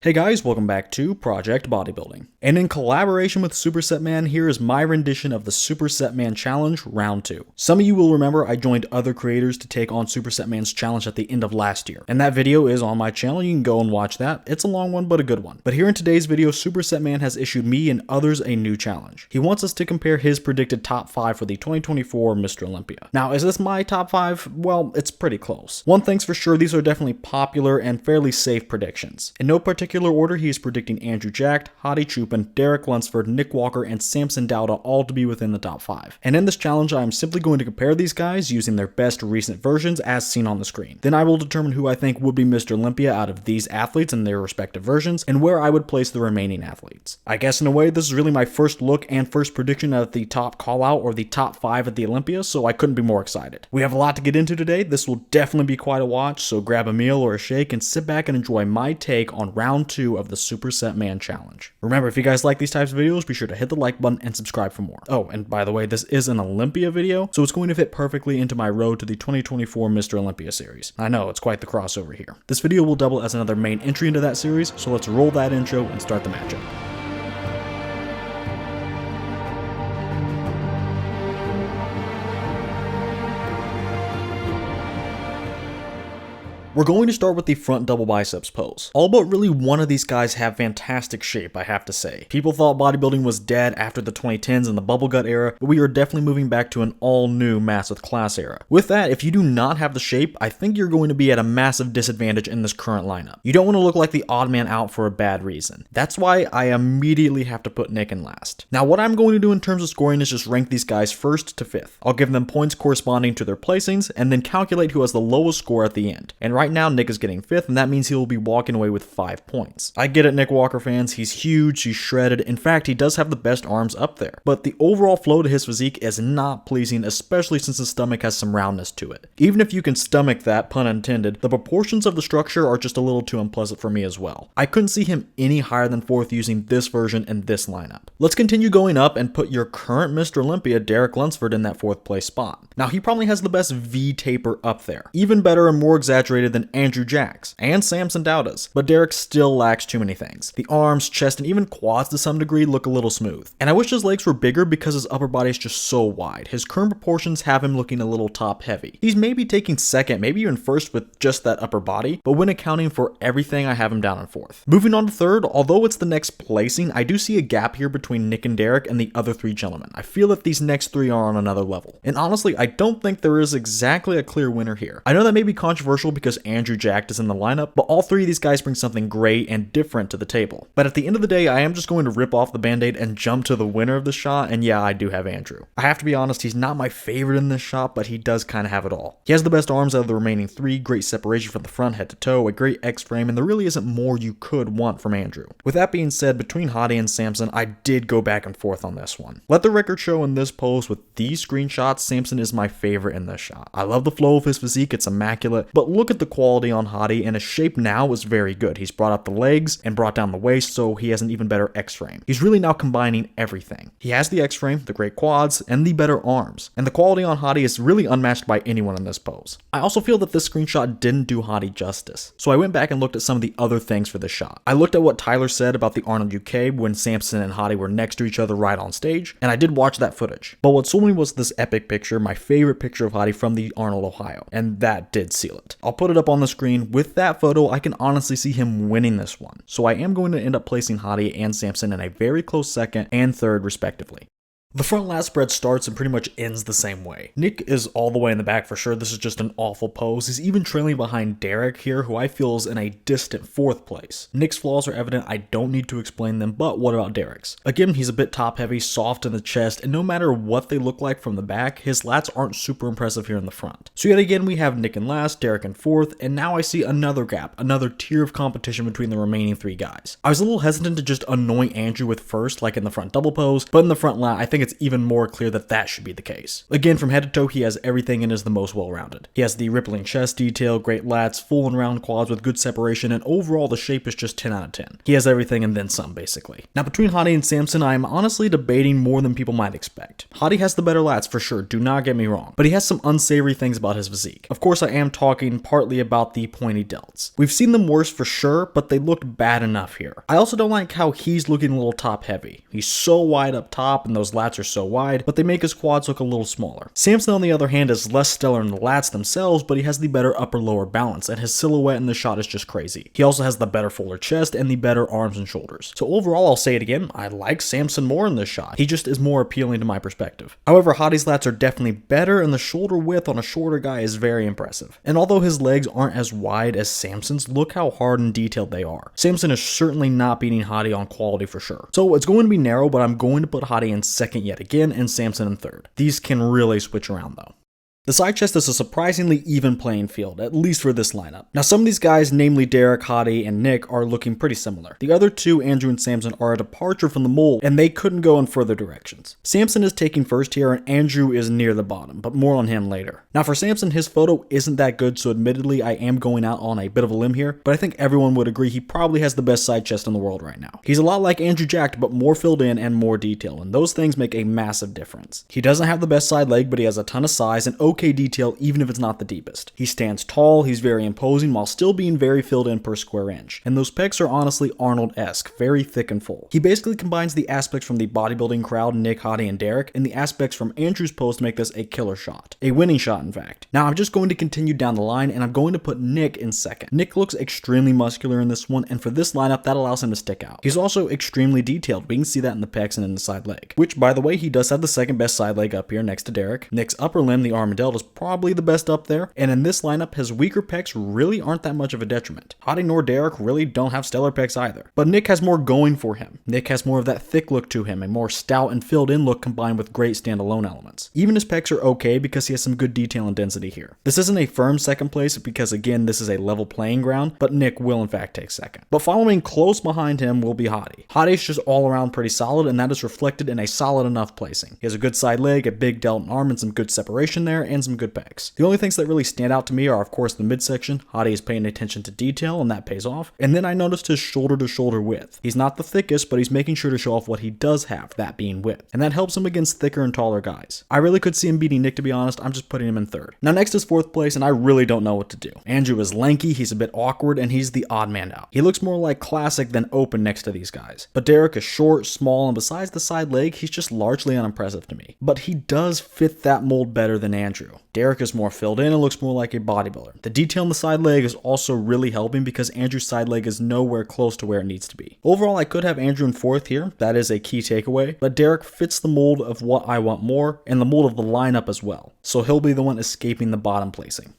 Hey guys, welcome back to Project Bodybuilding. And in collaboration with Supersetman, here is my rendition of the Supersetman Challenge Round 2. Some of you will remember I joined other creators to take on Supersetman's challenge at the end of last year. And that video is on my channel, you can go and watch that. It's a long one, but a good one. But here in today's video, Supersetman has issued me and others a new challenge. He wants us to compare his predicted top 5 for the 2024 Mr. Olympia. Now, is this my top 5? Well, it's pretty close. One thing's for sure, these are definitely popular and fairly safe predictions. In no particular order, he is predicting Andrew Jacked, Hadi Choopan, Derek Lunsford, Nick Walker, and Samson Dowda all to be within the top 5. And in this challenge, I am simply going to compare these guys using their best recent versions as seen on the screen. Then I will determine who I think would be Mr. Olympia out of these athletes in their respective versions, and where I would place the remaining athletes. I guess in a way, this is really my first look and first prediction at the top call-out or the top 5 at the Olympia, so I couldn't be more excited. We have a lot to get into today. This will definitely be quite a watch, so grab a meal or a shake and sit back and enjoy my take on round 2 of the Supersetman Challenge. Remember, if you guys like these types of videos, be sure to hit the like button and subscribe for more. Oh, and by the way, this is an Olympia video, so it's going to fit perfectly into my road to the 2024 Mr. Olympia series. I know, it's quite the crossover here. This video will double as another main entry into that series, so let's roll that intro and start the matchup. We're going to start with the front double biceps pose. All but really one of these guys have fantastic shape, I have to say. People thought bodybuilding was dead after the 2010s and the bubble gut era, but we are definitely moving back to an all-new mass with class era. With that, if you do not have the shape, I think you're going to be at a massive disadvantage in this current lineup. You don't want to look like the odd man out for a bad reason. That's why I immediately have to put Nick in last. Now, what I'm going to do in terms of scoring is just rank these guys 1st to 5th. I'll give them points corresponding to their placings, and then calculate who has the lowest score at the end. And right now, Nick is getting 5th, and that means he will be walking away with 5 points. I get it, Nick Walker fans, he's huge, he's shredded, in fact, he does have the best arms up there. But the overall flow to his physique is not pleasing, especially since his stomach has some roundness to it. Even if you can stomach that, pun intended, the proportions of the structure are just a little too unpleasant for me as well. I couldn't see him any higher than 4th using this version and this lineup. Let's continue going up and put your current Mr. Olympia, Derek Lunsford, in that 4th place spot. Now, he probably has the best V taper up there. Even better and more exaggerated than Andrew Jack's and Samson Dowda's, but Derek still lacks too many things. The arms, chest, and even quads to some degree look a little smooth. And I wish his legs were bigger because his upper body is just so wide. His current proportions have him looking a little top heavy. He's maybe taking 2nd, maybe even 1st with just that upper body, but when accounting for everything, I have him down in 4th. Moving on to 3rd, although it's the next placing, I do see a gap here between Nick and Derek and the other 3 gentlemen. I feel that these next 3 are on another level. And honestly, I don't think there is exactly a clear winner here. I know that may be controversial because Andrew Jacked is in the lineup, but all 3 of these guys bring something great and different to the table. But at the end of the day, I am just going to rip off the band-aid and jump to the winner of the shot, and yeah, I do have Andrew. I have to be honest, he's not my favorite in this shot, but he does kind of have it all. He has the best arms out of the remaining 3, great separation from the front head to toe, a great X-frame, and there really isn't more you could want from Andrew. With that being said, between Hadi and Samson, I did go back and forth on this one. Let the record show in this pose with these screenshots, Samson is my favorite in this shot. I love the flow of his physique, it's immaculate, but look at the quality on Hadi, and his shape now is very good. He's brought up the legs and brought down the waist, so he has an even better X-frame. He's really now combining everything. He has the X-frame, the great quads, and the better arms. And the quality on Hadi is really unmatched by anyone in this pose. I also feel that this screenshot didn't do Hadi justice, so I went back and looked at some of the other things for this shot. I looked at what Tyler said about the Arnold UK when Samson and Hadi were next to each other right on stage, and I did watch that footage. But what sold me was this epic picture, my favorite picture of Hadi from the Arnold, Ohio, and that did seal it. I'll put it up on the screen. With that photo, I can honestly see him winning this one, so I am going to end up placing Hadi and Samson in a very close 2nd and 3rd respectively. The front lat spread starts and pretty much ends the same way. Nick is all the way in the back for sure. This is just an awful pose. He's even trailing behind Derek here, who I feel is in a distant 4th place. Nick's flaws are evident. I don't need to explain them, but what about Derek's? Again, he's a bit top heavy, soft in the chest, and no matter what they look like from the back, his lats aren't super impressive here in the front. So yet again, we have Nick in last, Derek in 4th, and now I see another gap, another tier of competition between the remaining 3 guys. I was a little hesitant to just anoint Andrew with 1st, like in the front double pose, but in the front lat, I think it's even more clear that that should be the case. Again, from head to toe, he has everything and is the most well-rounded. He has the rippling chest detail, great lats, full and round quads with good separation, and overall the shape is just 10 out of 10. He has everything and then some, basically. Now, between Hadi and Samson, I am honestly debating more than people might expect. Hadi has the better lats for sure, do not get me wrong, but he has some unsavory things about his physique. Of course, I am talking partly about the pointy delts. We've seen them worse for sure, but they looked bad enough here. I also don't like how he's looking a little top heavy. He's so wide up top and those lats are so wide, but they make his quads look a little smaller. Samson, on the other hand, is less stellar in the lats themselves, but he has the better upper-lower balance, and his silhouette in the shot is just crazy. He also has the better fuller chest and the better arms and shoulders. So overall, I'll say it again, I like Samson more in this shot. He just is more appealing to my perspective. However, Hadi's lats are definitely better, and the shoulder width on a shorter guy is very impressive. And although his legs aren't as wide as Samson's, look how hard and detailed they are. Samson is certainly not beating Hadi on quality for sure. So it's going to be narrow, but I'm going to put Hadi in second yet again, and Samson in third. These can really switch around though. The side chest is a surprisingly even playing field, at least for this lineup. Now, some of these guys, namely Derek, Hadi, and Nick, are looking pretty similar. The other two, Andrew and Samson, are a departure from the mold, and they couldn't go in further directions. Samson is taking first here, and Andrew is near the bottom, but more on him later. Now, for Samson, his photo isn't that good, so admittedly, I am going out on a bit of a limb here, but I think everyone would agree he probably has the best side chest in the world right now. He's a lot like Andrew jacked, but more filled in and more detail, and those things make a massive difference. He doesn't have the best side leg, but he has a ton of size and okay detail, even if it's not the deepest. He stands tall, he's very imposing while still being very filled in per square inch. And those pecs are honestly Arnold-esque, very thick and full. He basically combines the aspects from the bodybuilding crowd, Nick, Hadi, and Derek, and the aspects from Andrew's pose to make this a killer shot. A winning shot, in fact. Now, I'm just going to continue down the line, and I'm going to put Nick in second. Nick looks extremely muscular in this one, and for this lineup, that allows him to stick out. He's also extremely detailed. We can see that in the pecs and in the side leg. Which, by the way, he does have the second best side leg up here next to Derek. Nick's upper limb, the arm and delt, is probably the best up there, and in this lineup, his weaker pecs really aren't that much of a detriment. Hadi nor Derek really don't have stellar pecs either, but Nick has more going for him. Nick has more of that thick look to him, a more stout and filled in look combined with great standalone elements. Even his pecs are okay because he has some good detail and density here. This isn't a firm second place because again, this is a level playing ground, but Nick will in fact take second. But following close behind him will be Hadi. Hadi is just all around pretty solid, and that is reflected in a solid enough placing. He has a good side leg, a big delt and arm, and some good separation there, and some good pecs. The only things that really stand out to me are of course the midsection. Hadi is paying attention to detail and that pays off. And then I noticed his shoulder to shoulder width. He's not the thickest, but he's making sure to show off what he does have, that being width. And that helps him against thicker and taller guys. I really could see him beating Nick, to be honest. I'm just putting him in third. Now next is fourth place, and I really don't know what to do. Andrew is lanky, he's a bit awkward, and he's the odd man out. He looks more like classic than open next to these guys. But Derek is short, small, and besides the side leg, he's just largely unimpressive to me. But he does fit that mold better than Andrew. Derek is more filled in and looks more like a bodybuilder. The detail in the side leg is also really helping because Andrew's side leg is nowhere close to where it needs to be. Overall, I could have Andrew in fourth here. That is a key takeaway. But Derek fits the mold of what I want more and the mold of the lineup as well. So he'll be the one escaping the bottom placing.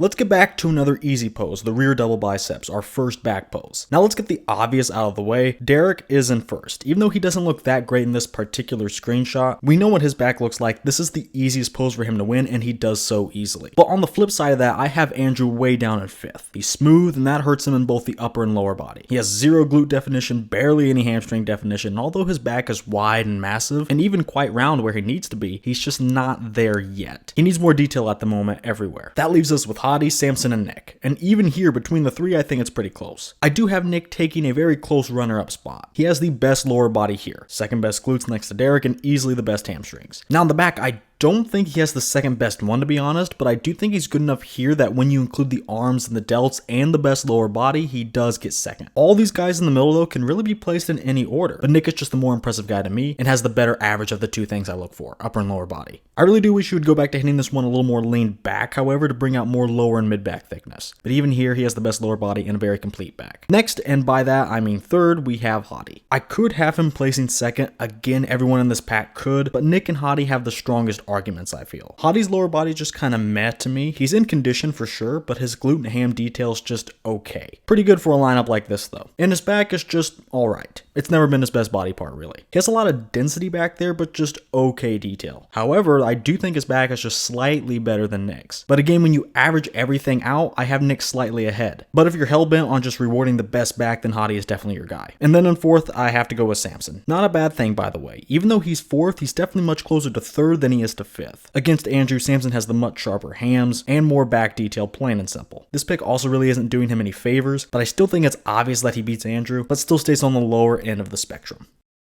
Let's get back to another easy pose, the rear double biceps, our first back pose. Now let's get the obvious out of the way. Derek is in first. Even though he doesn't look that great in this particular screenshot, we know what his back looks like. This is the easiest pose for him to win, and he does so easily. But on the flip side of that, I have Andrew way down in fifth. He's smooth, and that hurts him in both the upper and lower body. He has zero glute definition, barely any hamstring definition, and although his back is wide and massive, and even quite round where he needs to be, he's just not there yet. He needs more detail at the moment everywhere. That leaves us with Hadi, Samson, and Nick. And even here, between the three, I think it's pretty close. I do have Nick taking a very close runner-up spot. He has the best lower body here, second best glutes next to Derek, and easily the best hamstrings. Now in the back, I don't think he has the second best one, to be honest, but I do think he's good enough here that when you include the arms and the delts and the best lower body, he does get second. All these guys in the middle though can really be placed in any order, but Nick is just the more impressive guy to me and has the better average of the two things I look for, upper and lower body. I really do wish he would go back to hitting this one a little more leaned back, however, to bring out more lower and mid back thickness. But even here, he has the best lower body and a very complete back. Next, and by that I mean third, we have Hadi. I could have him placing second. Again, everyone in this pack could, but Nick and Hadi have the strongest arguments, I feel. Hottie's lower body is just kind of meh to me. He's in condition for sure, but his glute and ham detail's just okay. Pretty good for a lineup like this though. And his back is just alright. It's never been his best body part really. He has a lot of density back there, but just okay detail. However, I do think his back is just slightly better than Nick's. But again, when you average everything out, I have Nick slightly ahead. But if you're hellbent on just rewarding the best back, then Hottie is definitely your guy. And then in fourth, I have to go with Samson. Not a bad thing, by the way. Even though he's fourth, he's definitely much closer to third than he is to fifth. Against Andrew, Samson has the much sharper hams and more back detail, plain and simple. This pick also really isn't doing him any favors, but I still think it's obvious that he beats Andrew, but still stays on the lower end of the spectrum.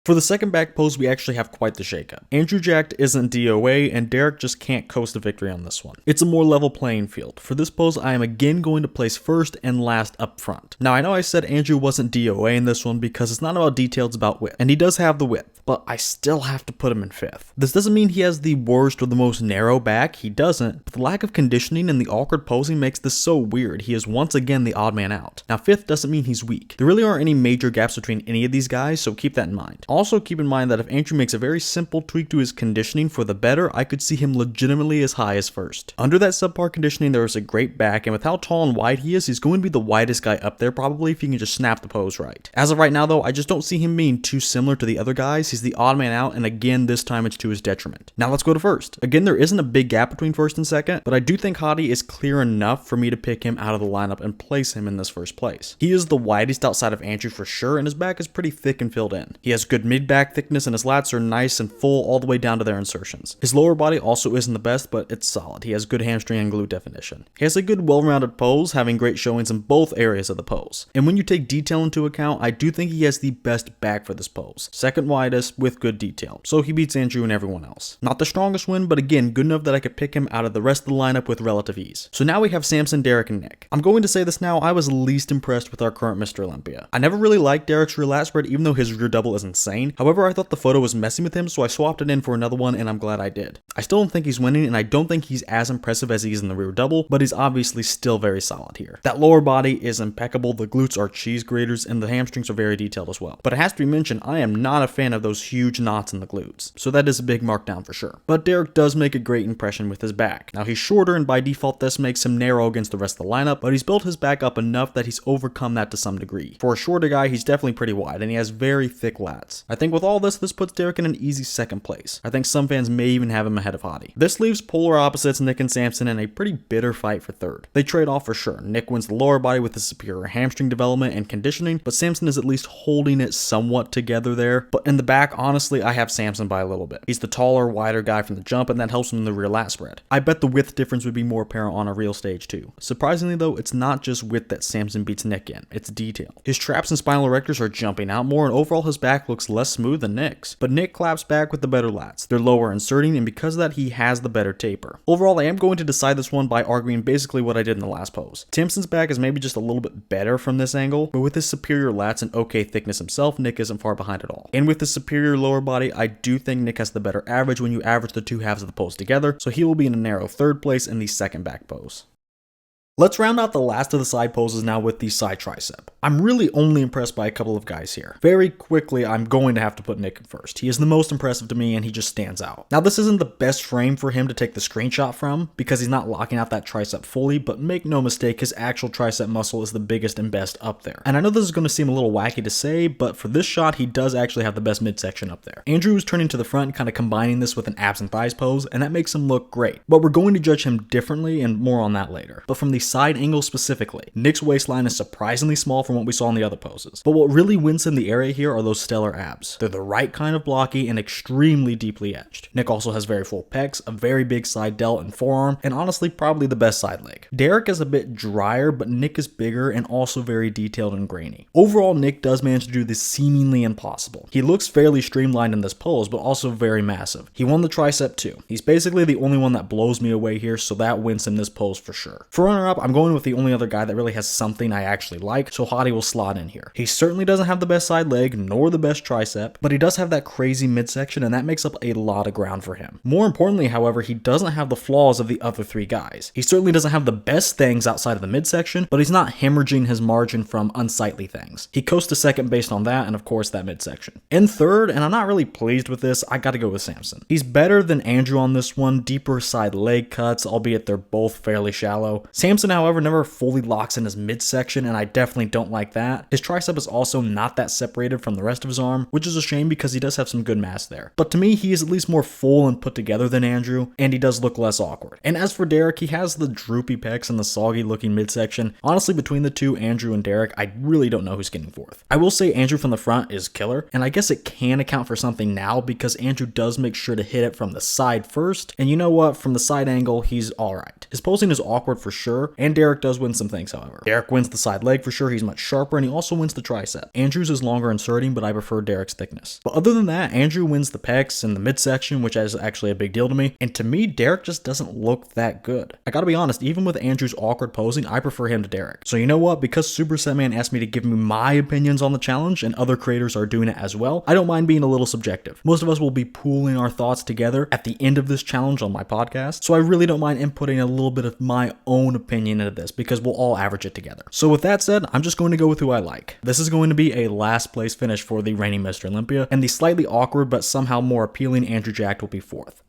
For the second back pose, we actually have quite the shakeup. Andrew Jacked isn't DOA, and Derek just can't coast to victory on this one. It's a more level playing field. For this pose, I am again going to place first and last up front. Now, I know I said Andrew wasn't DOA in this one because it's not about detail, it's about width. And he does have the width, but I still have to put him in fifth. This doesn't mean he has the worst or the most narrow back, he doesn't, but the lack of conditioning and the awkward posing makes this so weird. He is once again the odd man out. Now, fifth doesn't mean he's weak. There really aren't any major gaps between any of these guys, so keep that in mind. Also, keep in mind that if Andrew makes a very simple tweak to his conditioning for the better, I could see him legitimately as high as first. Under that subpar conditioning, there is a great back, and with how tall and wide he is, he's going to be the widest guy up there probably if he can just snap the pose right. As of right now though, I just don't see him being too similar to the other guys. He's the odd man out, and again, this time it's to his detriment. Now let's go to first. Again, there isn't a big gap between first and second, but I do think Hottie is clear enough for me to pick him out of the lineup and place him in this first place. He is the widest outside of Andrew for sure, and his back is pretty thick and filled in. He has good mid-back thickness, and his lats are nice and full all the way down to their insertions. His lower body also isn't the best, but it's solid. He has good hamstring and glute definition. He has a good well-rounded pose, having great showings in both areas of the pose. And when you take detail into account, I do think he has the best back for this pose. Second widest with good detail. So he beats Andrew and everyone else. Not the strongest win, but again, good enough that I could pick him out of the rest of the lineup with relative ease. So now we have Samson, Derek, and Nick. I'm going to say this now, I was least impressed with our current Mr. Olympia. I never really liked Derek's rear lat spread, even though his rear double is insane. However, I thought the photo was messing with him, so I swapped it in for another one, and I'm glad I did. I still don't think he's winning, and I don't think he's as impressive as he is in the rear double, but he's obviously still very solid here. That lower body is impeccable, the glutes are cheese graters, and the hamstrings are very detailed as well. But it has to be mentioned, I am not a fan of those huge knots in the glutes, so that is a big markdown for sure. But Derek does make a great impression with his back. Now he's shorter, and by default this makes him narrow against the rest of the lineup, but he's built his back up enough that he's overcome that to some degree. For a shorter guy, he's definitely pretty wide, and he has very thick lats. I think with all this puts Derek in an easy second place. I think some fans may even have him ahead of Hottie. This leaves polar opposites Nick and Samson in a pretty bitter fight for third. They trade off for sure. Nick wins the lower body with his superior hamstring development and conditioning, but Samson is at least holding it somewhat together there. But in the back, honestly, I have Samson by a little bit. He's the taller, wider guy from the jump, and that helps him in the rear lat spread. I bet the width difference would be more apparent on a real stage too. Surprisingly though, it's not just width that Samson beats Nick in, it's detail. His traps and spinal erectors are jumping out more, and overall his back looks less smooth than Nick's. But Nick claps back with the better lats. They're lower inserting, and because of that, he has the better taper. Overall, I am going to decide this one by arguing basically what I did in the last pose. Samson's back is maybe just a little bit better from this angle, but with his superior lats and okay thickness himself, Nick isn't far behind at all. And with his superior lower body, I do think Nick has the better average when you average the two halves of the pose together, so he will be in a narrow third place in the second back pose. Let's round out the last of the side poses now with the side tricep. I'm really only impressed by a couple of guys here. Very quickly, I'm going to have to put Nick first. He is the most impressive to me, and he just stands out. Now, this isn't the best frame for him to take the screenshot from because he's not locking out that tricep fully, but make no mistake, his actual tricep muscle is the biggest and best up there. And I know this is going to seem a little wacky to say, but for this shot, he does actually have the best midsection up there. Andrew is turning to the front, kind of combining this with an abs and thighs pose, and that makes him look great. But we're going to judge him differently, and more on that later. But from the side angle specifically, Nick's waistline is surprisingly small from what we saw in the other poses. But what really wins him the area here are those stellar abs. They're the right kind of blocky and extremely deeply etched. Nick also has very full pecs, a very big side delt and forearm, and honestly probably the best side leg. Derek is a bit drier, but Nick is bigger and also very detailed and grainy. Overall, Nick does manage to do this seemingly impossible. He looks fairly streamlined in this pose, but also very massive. He won the tricep too. He's basically the only one that blows me away here, so that wins him this pose for sure. For runner-up, prop, I'm going with the only other guy that really has something I actually like, so Hadi will slot in here. He certainly doesn't have the best side leg, nor the best tricep, but he does have that crazy midsection, and that makes up a lot of ground for him. More importantly, however, he doesn't have the flaws of the other three guys. He certainly doesn't have the best things outside of the midsection, but he's not hemorrhaging his margin from unsightly things. He coasts to second based on that, and of course that midsection. In third, and I'm not really pleased with this, I gotta go with Samson. He's better than Andrew on this one, deeper side leg cuts, albeit they're both fairly shallow. Samson, however, never fully locks in his midsection, and I definitely don't like that. His tricep is also not that separated from the rest of his arm, which is a shame because he does have some good mass there. But to me, he is at least more full and put together than Andrew, and he does look less awkward. And as for Derek, he has the droopy pecs and the soggy looking midsection. Honestly, between the two, Andrew and Derek, I really don't know who's getting fourth. I will say Andrew from the front is killer, and I guess it can account for something now because Andrew does make sure to hit it from the side first, and you know what, from the side angle, he's alright. His posing is awkward for sure, and Derek does win some things, however. Derek wins the side leg for sure, he's much sharper, and he also wins the tricep. Andrew's is longer inserting, but I prefer Derek's thickness. But other than that, Andrew wins the pecs and the midsection, which is actually a big deal to me, and to me, Derek just doesn't look that good. I gotta be honest, even with Andrew's awkward posing, I prefer him to Derek. So you know what, because Supersetman asked me to give me my opinions on the challenge, and other creators are doing it as well, I don't mind being a little subjective. Most of us will be pooling our thoughts together at the end of this challenge on my podcast, so I really don't mind inputting a little bit of my own opinion into this because we'll all average it together. So with that said, I'm just going to go with who I like. This is going to be a last place finish for the reigning Mr. Olympia, and the slightly awkward but somehow more appealing Andrew Jacked will be fourth.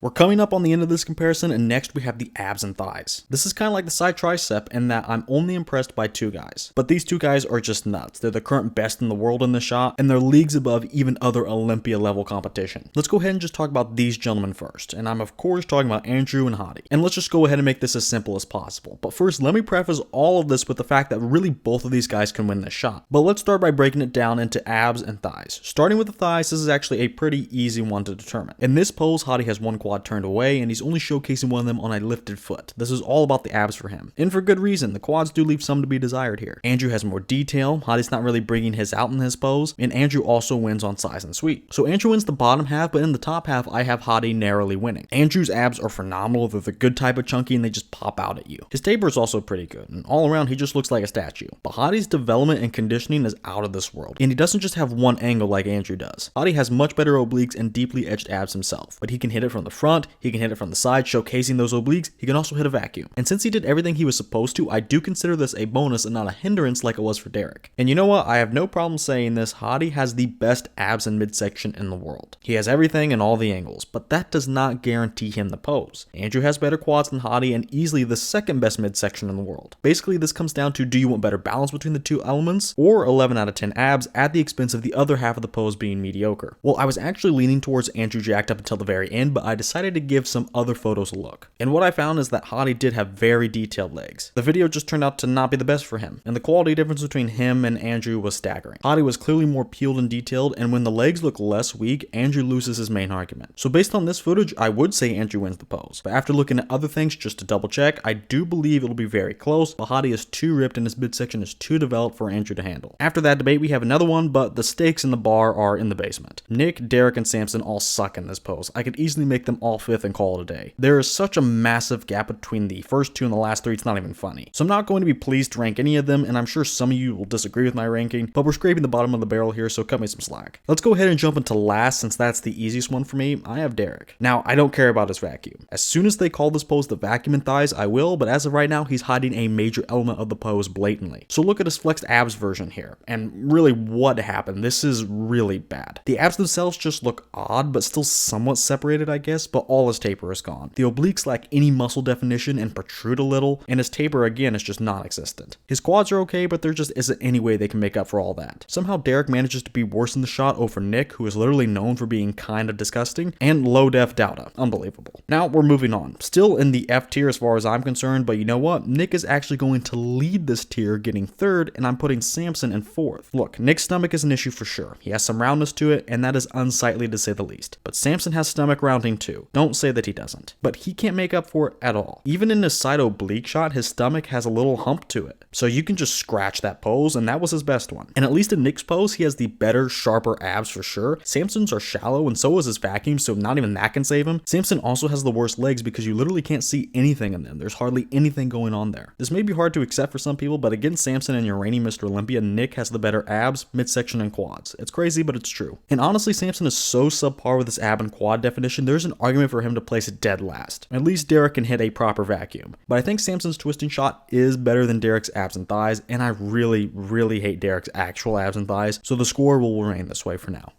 We're coming up on the end of this comparison, and next we have the abs and thighs. This is kind of like the side tricep in that I'm only impressed by two guys. But these two guys are just nuts. They're the current best in the world in this shot, and they're leagues above even other Olympia level competition. Let's go ahead and just talk about these gentlemen first, and I'm of course talking about Andrew and Hadi. And let's just go ahead and make this as simple as possible. But first, let me preface all of this with the fact that really both of these guys can win this shot. But let's start by breaking it down into abs and thighs. Starting with the thighs, this is actually a pretty easy one to determine. In this pose, Hadi has one quad turned away, and he's only showcasing one of them on a lifted foot. This is all about the abs for him. And for good reason, the quads do leave some to be desired here. Andrew has more detail, Hadi's not really bringing his out in his pose, and Andrew also wins on size and sweep. So Andrew wins the bottom half, but in the top half, I have Hadi narrowly winning. Andrew's abs are phenomenal, they're the good type of chunky, and they just pop out at you. His taper is also pretty good, and all around, he just looks like a statue. But Hadi's development and conditioning is out of this world, and he doesn't just have one angle like Andrew does. Hadi has much better obliques and deeply edged abs himself, but he can hit it from the front, he can hit it from the side, showcasing those obliques. He can also hit a vacuum. And since he did everything he was supposed to, I do consider this a bonus and not a hindrance like it was for Derek. And you know what? I have no problem saying this. Hadi has the best abs and midsection in the world. He has everything and all the angles, but that does not guarantee him the pose. Andrew has better quads than Hadi and easily the second best midsection in the world. Basically, this comes down to, do you want better balance between the two elements, or 11 out of 10 abs at the expense of the other half of the pose being mediocre? Well, I was actually leaning towards Andrew Jacked up until the very end, but I decided to give some other photos a look. And what I found is that Hadi did have very detailed legs. The video just turned out to not be the best for him, and the quality difference between him and Andrew was staggering. Hadi was clearly more peeled and detailed, and when the legs look less weak, Andrew loses his main argument. So based on this footage, I would say Andrew wins the pose. But after looking at other things just to double check, I do believe it'll be very close, but Hadi is too ripped and his midsection is too developed for Andrew to handle. After that debate, we have another one, but the stakes in the bar are in the basement. Nick, Derek, and Samson all suck in this pose. I could easily make them all fifth and call it a day. There is such a massive gap between the first two and the last three, it's not even funny. So I'm not going to be pleased to rank any of them, and I'm sure some of you will disagree with my ranking, but we're scraping the bottom of the barrel here, so cut me some slack. Let's go ahead and jump into last, since that's the easiest one for me. I have Derek. Now, I don't care about his vacuum. As soon as they call this pose the vacuum in thighs, I will, but as of right now, he's hiding a major element of the pose blatantly. So look at his flexed abs version here, and really what happened? This is really bad. The abs themselves just look odd, but still somewhat separated, I guess, but all his taper is gone. The obliques lack any muscle definition and protrude a little, and his taper again is just non-existent. His quads are okay, but there just isn't any way they can make up for all that. Somehow Derek manages to be worse in the shot over Nick, who is literally known for being kinda disgusting, and low def Dauda. Unbelievable. Now we're moving on. Still in the F tier as far as I'm concerned, but you know what? Nick is actually going to lead this tier, getting third, and I'm putting Samson in fourth. Look, Nick's stomach is an issue for sure. He has some roundness to it, and that is unsightly to say the least. But Samson has stomach rounding too. too. Don't say that he doesn't. But he can't make up for it at all. Even in his side oblique shot, his stomach has a little hump to it. So you can just scratch that pose, and that was his best one. And at least in Nick's pose, he has the better, sharper abs for sure. Samson's are shallow, and so is his vacuum, so not even that can save him. Samson also has the worst legs because you literally can't see anything in them. There's hardly anything going on there. This may be hard to accept for some people, but against Samson and your reigning Mr. Olympia, Nick has the better abs, midsection, and quads. It's crazy, but it's true. And honestly, Samson is so subpar with his ab and quad definition, there's an argument for him to place it dead last. At least Derek can hit a proper vacuum. But I think Samson's twisting shot is better than Derek's abs and thighs, and I really hate Derek's actual abs and thighs, so the score will remain this way for now.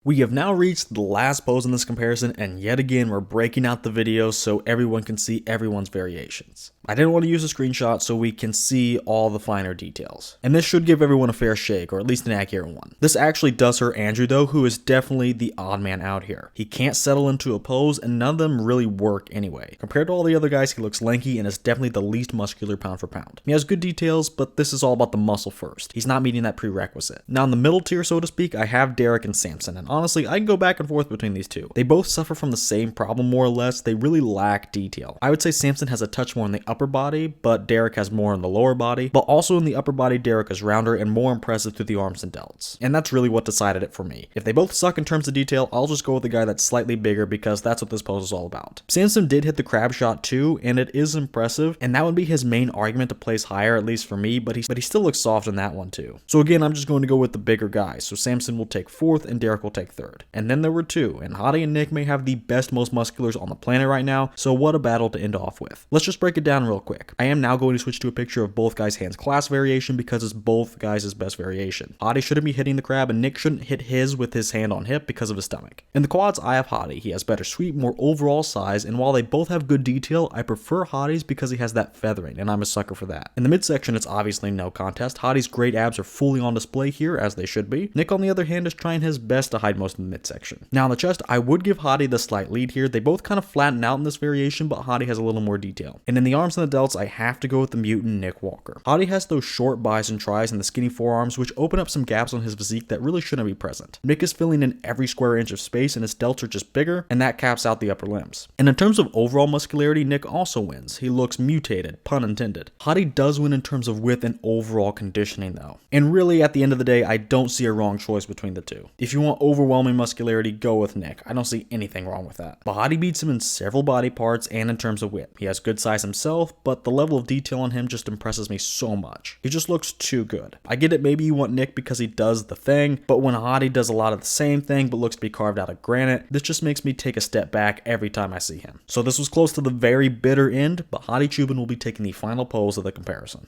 We have now reached the last pose in this comparison, and yet again we're breaking out the video so everyone can see everyone's variations. I didn't want to use a screenshot so we can see all the finer details. And this should give everyone a fair shake, or at least an accurate one. This actually does hurt Andrew though, who is definitely the odd man out here. He can't settle into a pose, and none of them really work anyway. Compared to all the other guys, he looks lanky and is definitely the least muscular pound for pound. He has good details, but this is all about the muscle first. He's not meeting that prerequisite. Now in the middle tier, so to speak, I have Derek and Samson, and honestly, I can go back and forth between these two. They both suffer from the same problem more or less. They really lack detail. I would say Samson has a touch more in the upper body, but Derek has more in the lower body. But also in the upper body, Derek is rounder and more impressive through the arms and delts. And that's really what decided it for me. If they both suck in terms of detail, I'll just go with the guy that's slightly bigger because that's what this pose is all about. Samson did hit the crab shot too, and it is impressive, and that would be his main argument to place higher, at least for me, but he still looks soft in that one too. So again, I'm just going to go with the bigger guy. So Samson will take 4th and Derek will take 3rd. And then there were 2, and Hottie and Nick may have the best, most musculars on the planet right now, so what a battle to end off with. Let's just break it down real quick. I am now going to switch to a picture of both guys' hands class variation because it's both guys' best variation. Hottie shouldn't be hitting the crab, and Nick shouldn't hit his with his hand on hip because of his stomach. In the quads, I have Hottie. He has better sweep, more overall size, and while they both have good detail, I prefer Hottie's because he has that feathering, and I'm a sucker for that. In the midsection, it's obviously no contest. Hottie's great abs are fully on display here, as they should be. Nick, on the other hand, is trying his best to hide most of the midsection. Now, on the chest, I would give Hottie the slight lead here. They both kind of flatten out in this variation, but Hottie has a little more detail. And in the arms and the delts, I have to go with the mutant Nick Walker. Hottie has those short bis and tries and the skinny forearms, which open up some gaps on his physique that really shouldn't be present. Nick is filling in every square inch of space, and his delts are just bigger, and that caps out the upper limbs. And in terms of overall muscularity, Nick also wins. He looks mutated, pun intended. Hottie does win in terms of width and overall conditioning though. And really, at the end of the day, I don't see a wrong choice between the two. If you want overwhelming muscularity, go with Nick. I don't see anything wrong with that. But Hottie beats him in several body parts and in terms of width. He has good size himself, but the level of detail on him just impresses me so much. He just looks too good. I get it, maybe you want Nick because he does the thing, but when Hottie does a lot of the same thing but looks to be carved out of granite, this just makes me take a step back every time I see him. So this was close to the very bitter end, but Hottie Chubin will be taking the final pose of the comparison.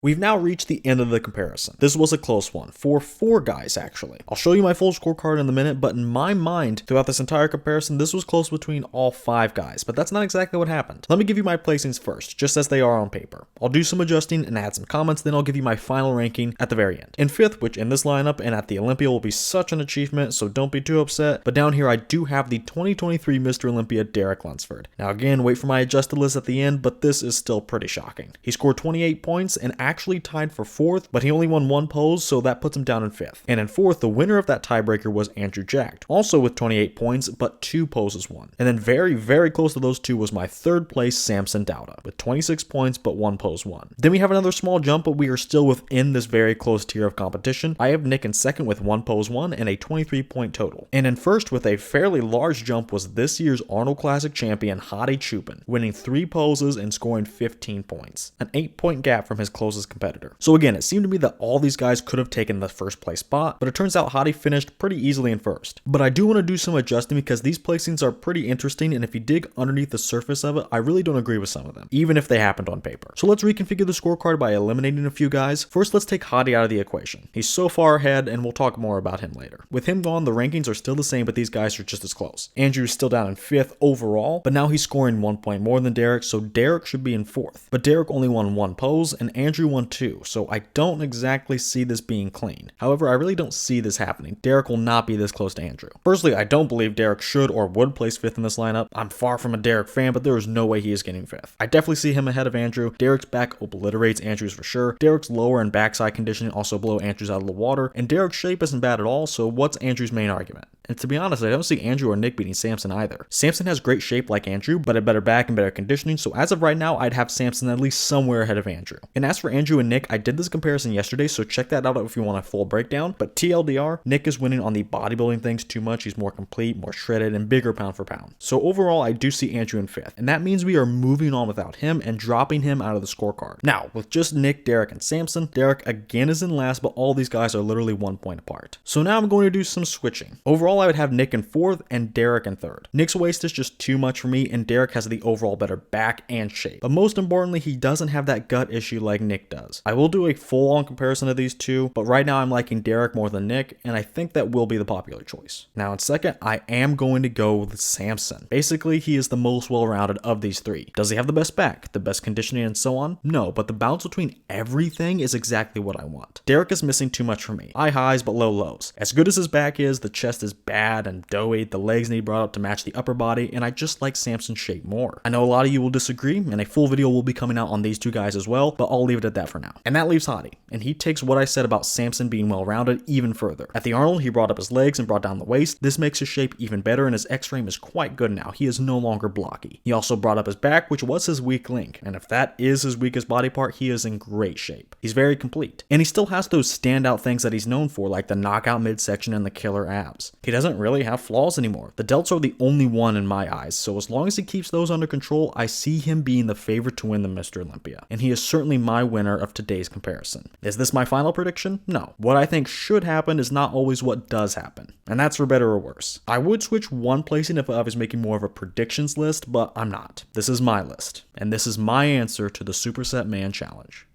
We've now reached the end of the comparison. This was a close one, for 4 guys actually. I'll show you my full scorecard in a minute, but in my mind, throughout this entire comparison, this was close between all 5 guys, but that's not exactly what happened. Let me give you my placings first, just as they are on paper. I'll do some adjusting and add some comments, then I'll give you my final ranking at the very end. In 5th, which in this lineup and at the Olympia will be such an achievement, so don't be too upset, but down here I do have the 2023 Mr. Olympia Derek Lunsford. Now again, wait for my adjusted list at the end, but this is still pretty shocking. He scored 28 points and actually tied for 4th, but he only won 1 pose, so that puts him down in 5th. And in 4th, the winner of that tiebreaker was Andrew Jacked, also with 28 points, but 2 poses won. And then very close to those 2 was my 3rd place Samson Dauda, with 26 points, but 1 pose won. Then we have another small jump, but we are still within this very close tier of competition. I have Nick in 2nd with 1 pose won and a 23-point total. And in 1st, with a fairly large jump, was this year's Arnold Classic champion Hottie Chubin, winning 3 poses and scoring 15 points, an 8-point gap from his closest competitor. So again, it seemed to me that all these guys could have taken the 1st place spot, but it turns out Hottie finished pretty easily in 1st. But I do want to do some adjusting because these placings are pretty interesting, and if you dig underneath the surface of it, I really don't agree with some of them, even if they happened on paper. So let's reconfigure the scorecard by eliminating a few guys. First, let's take Hottie out of the equation. He's so far ahead, and we'll talk more about him later. With him gone, the rankings are still the same, but these guys are just as close. Andrew's still down in 5th overall, but now he's scoring 1 point more than Derek, so Derek should be in 4th. But Derek only won 1 pose, and Andrew won 2, so I don't exactly see this being clean. However, I really don't see this happening. Derek will not be this close to Andrew. Personally, I don't believe Derek should or would place 5th in this lineup. I'm far from a Derek fan, but there is no way he is getting 5th. I definitely see him ahead of Andrew. Derek's back obliterates Andrew's for sure. Derek's lower and backside conditioning also blow Andrew's out of the water, and Derek's shape isn't bad at all, so what's Andrew's main argument? And to be honest, I don't see Andrew or Nick beating Samson either. Samson has great shape like Andrew, but a better back and better conditioning, so as of right now, I'd have Samson at least somewhere ahead of Andrew. And as for Andrew and Nick, I did this comparison yesterday, so check that out if you want a full breakdown. But TLDR, Nick is winning on the bodybuilding things too much. He's more complete, more shredded, and bigger pound for pound. So overall, I do see Andrew in 5th, and that means we are moving on without him and dropping him out of the scorecard. Now, with just Nick, Derek, and Samson, Derek again is in last, but all these guys are literally 1 point apart. So now I'm going to do some switching. Overall, I would have Nick in 4th and Derek in 3rd. Nick's waist is just too much for me, and Derek has the overall better back and shape. But most importantly, he doesn't have that gut issue like Nick does. I will do a full-on comparison of these two, but right now I'm liking Derek more than Nick, and I think that will be the popular choice. Now in 2nd, I am going to go with Samson. Basically, he is the most well-rounded of these 3. Does he have the best back, the best conditioning, and so on? No, but the balance between everything is exactly what I want. Derek is missing too much for me. High highs, but low lows. As good as his back is, the chest is bad and doughy, the legs need brought up to match the upper body, and I just like Samson's shape more. I know a lot of you will disagree, and a full video will be coming out on these two guys as well, but I'll leave it at that for now. And that leaves Hottie, and he takes what I said about Samson being well-rounded even further. At the Arnold, he brought up his legs and brought down the waist. This makes his shape even better, and his X-frame is quite good now. He is no longer blocky. He also brought up his back, which was his weak link, and if that is his weakest body part, he is in great shape. He's very complete, and he still has those standout things that he's known for, like the knockout midsection and the killer abs. He doesn't really have flaws anymore. The delts are the only one in my eyes, so as long as he keeps those under control, I see him being the favorite to win the Mr. Olympia, and he is certainly my winner of today's comparison. Is this my final prediction? No. What I think should happen is not always what does happen, and that's for better or worse. I would switch one placing if I was making more of a predictions list, but I'm not. This is my list, and this is my answer to the Supersetman challenge.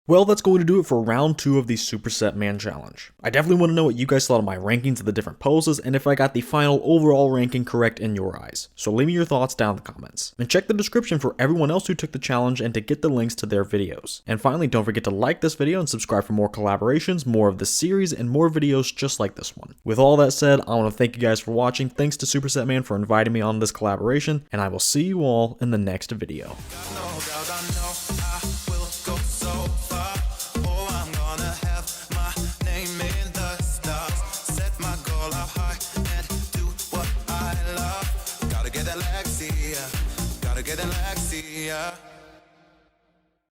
Well, that's going to do it for round 2 of the Supersetman challenge. I definitely want to know what you guys thought of my rankings of the different poses and if I got the final overall ranking correct in your eyes. So leave me your thoughts down in the comments. And check the description for everyone else who took the challenge and to get the links to their videos. And finally, don't forget to like this video and subscribe for more collaborations, more of this series, and more videos just like this one. With all that said, I want to thank you guys for watching. Thanks to Supersetman for inviting me on this collaboration, and I will see you all in the next video. Gotta get that Lexia.